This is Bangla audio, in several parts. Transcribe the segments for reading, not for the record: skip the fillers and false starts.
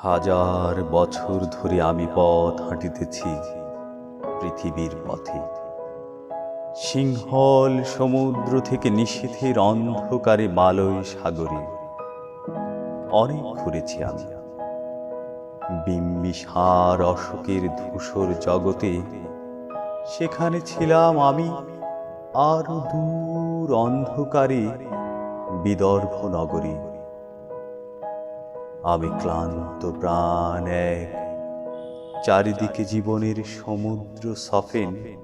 হাজার বছর ধরে আমি পথ হাঁটিতেছি পৃথিবীর পথে। সিংহল সমুদ্র থেকে নিশীথের অন্ধকারে মালয় সাগরে অনেক ঘুরেছি আমি। বিম্বিসার অশোকের ধূসর জগতে সেখানে ছিলাম আমি। আরো দূর অন্ধকারে বিদর্ভ নগরী। আমি ক্লান্ত প্রাণ এক, চারিদিকে জীবনের সমুদ্র সফেন।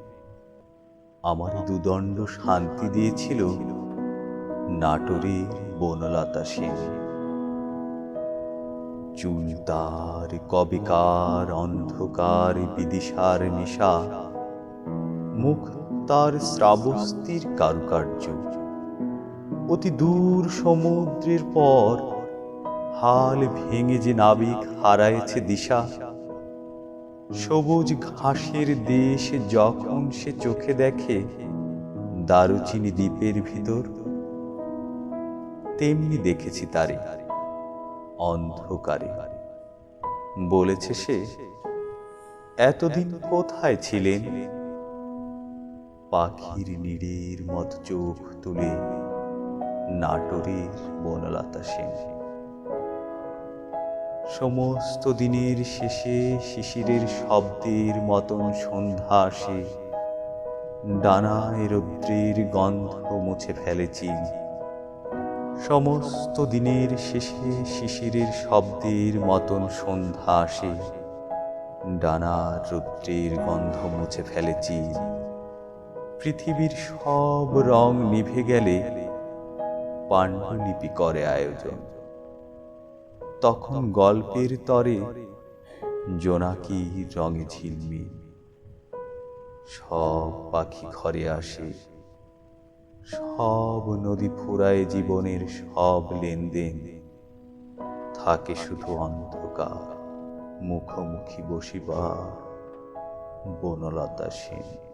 আমার দুদণ্ড শান্তি দিয়েছিল নাটোরের বনলতা সেন। চুল তার কবেকার অন্ধকার বিদিশার নিশা, মুখ তার শ্রাবস্তির কারুকার্য। অতি দূর সমুদ্রের পর হাল ভেঙে যে নাবিক হারায়েছে দিশা, সবুজ ঘাসের দেশ যখন সে চোখে দেখে দারুচিনি দ্বীপের ভিতর, তেমনি দেখেছি তারে অন্ধকারে। বলেছে সে, এতদিন কোথায় ছিলেন? পাখির নীড়ের মত চোখ তুলে নাটোরের বনলতা সেন। সমস্ত দিনের শেষে শিশিরের শব্দের মতন সন্ধ্যা আসে। ডানায় রৌদ্রের গন্ধ মুছে ফেলেছি। সমস্ত দিনের শেষে শিশিরের শব্দের মতন সন্ধ্যা আসে। ডানার রৌদ্রের গন্ধ মুছে ফেলেছি। পৃথিবীর সব রং নিভে গেলে পাণ্ডুলিপি করে আয়োজন। তখন গল্পের তরে জোনাকি রঙে ঝিলমিল। সব পাখি ঘরে আসে, সব নদী ফুরায় জীবনের সব লেনদেন। থাকে শুধু অন্ধকার, মুখোমুখি বসিবার বনলতা সেন।